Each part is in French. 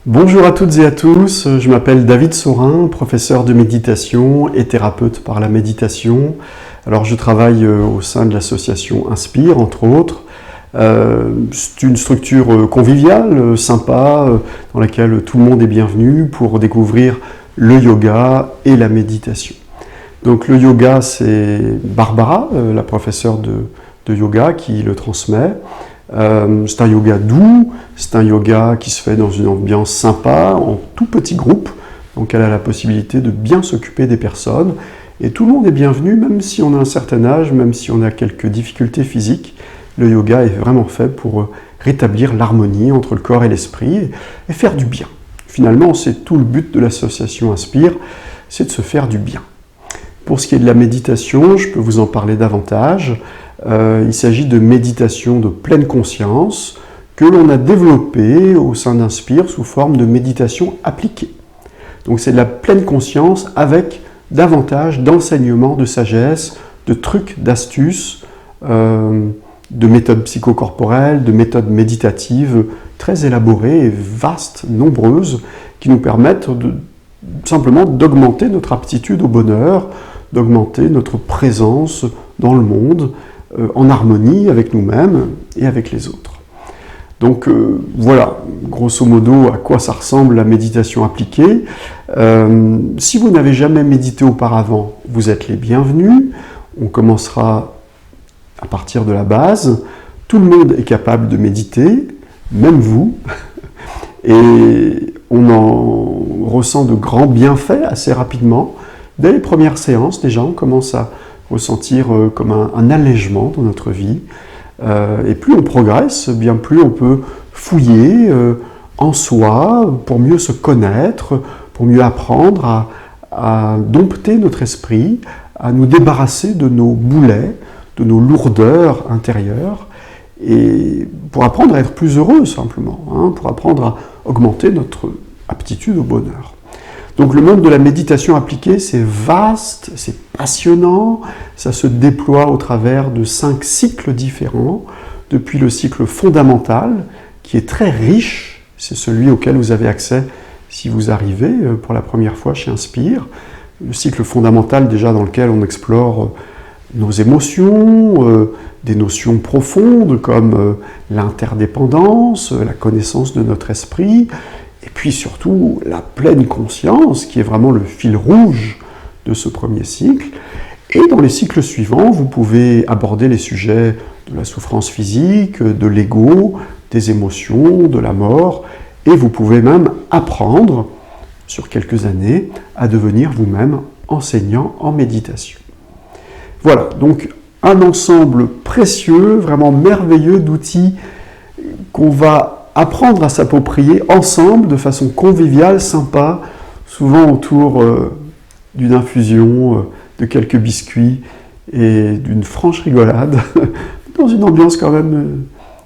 Bonjour à toutes et à tous, je m'appelle David Saurin, professeur de méditation et thérapeute par la méditation. Alors je travaille au sein de l'association Inspire, entre autres. C'est une structure conviviale, sympa, dans laquelle tout le monde est bienvenu pour découvrir le yoga et la méditation. Donc le yoga, c'est Barbara, la professeure de yoga, qui le transmet. C'est un yoga doux, c'est un yoga qui se fait dans une ambiance sympa, en tout petit groupe. Donc elle a la possibilité de bien s'occuper des personnes. Et tout le monde est bienvenu, même si on a un certain âge, même si on a quelques difficultés physiques. Le yoga est vraiment fait pour rétablir l'harmonie entre le corps et l'esprit et faire du bien. Finalement, c'est tout le but de l'association Inspire, c'est de se faire du bien. Pour ce qui est de la méditation, je peux vous en parler davantage. Il s'agit de méditation de pleine conscience que l'on a développée au sein d'Inspire sous forme de méditation appliquée. Donc c'est de la pleine conscience avec davantage d'enseignements, de sagesse, de trucs, d'astuces, de méthodes psychocorporelles, de méthodes méditatives très élaborées et vastes, nombreuses, qui nous permettent simplement d'augmenter notre aptitude au bonheur, d'augmenter notre présence dans le monde, en harmonie avec nous-mêmes et avec les autres. Donc voilà, grosso modo, à quoi ça ressemble la méditation appliquée. Si vous n'avez jamais médité auparavant, vous êtes les bienvenus. On commencera à partir de la base. Tout le monde est capable de méditer, même vous. Et on en ressent de grands bienfaits assez rapidement. Dès les premières séances, déjà, on commence à ressentir comme un allègement dans notre vie. Et plus on progresse, bien plus on peut fouiller en soi pour mieux se connaître, pour mieux apprendre à dompter notre esprit, à nous débarrasser de nos boulets, de nos lourdeurs intérieures, et pour apprendre à être plus heureux simplement, pour apprendre à augmenter notre aptitude au bonheur. Donc le monde de la méditation appliquée, c'est vaste, c'est passionnant, ça se déploie au travers de 5 cycles différents, depuis le cycle fondamental, qui est très riche, c'est celui auquel vous avez accès si vous arrivez pour la première fois chez Inspire, le cycle fondamental déjà dans lequel on explore nos émotions, des notions profondes comme l'interdépendance, la connaissance de notre esprit, et puis surtout la pleine conscience, qui est vraiment le fil rouge de ce premier cycle. Et dans les cycles suivants, vous pouvez aborder les sujets de la souffrance physique, de l'ego, des émotions, de la mort, et vous pouvez même apprendre, sur quelques années, à devenir vous-même enseignant en méditation. Voilà, donc un ensemble précieux, vraiment merveilleux d'outils qu'on va apprendre à s'approprier ensemble, de façon conviviale, sympa, souvent autour d'une infusion, de quelques biscuits et d'une franche rigolade, dans une ambiance quand même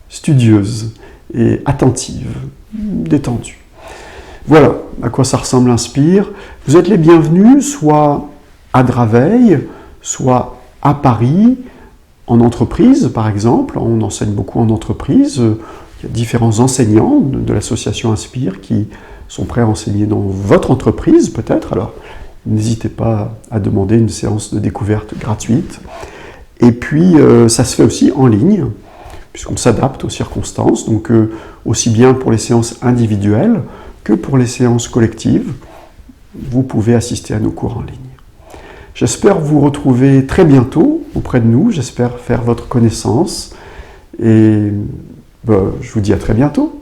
studieuse et attentive, détendue. Voilà à quoi ça ressemble Inspire. Vous êtes les bienvenus, soit à Draveil, soit à Paris, en entreprise par exemple. On enseigne beaucoup en entreprise. Il y a différents enseignants de l'association Inspire qui sont prêts à enseigner dans votre entreprise peut-être. Alors n'hésitez pas à demander une séance de découverte gratuite. Et puis ça se fait aussi en ligne, puisqu'on s'adapte aux circonstances. Donc aussi bien pour les séances individuelles que pour les séances collectives, vous pouvez assister à nos cours en ligne. J'espère vous retrouver très bientôt auprès de nous, j'espère faire votre connaissance et je vous dis à très bientôt.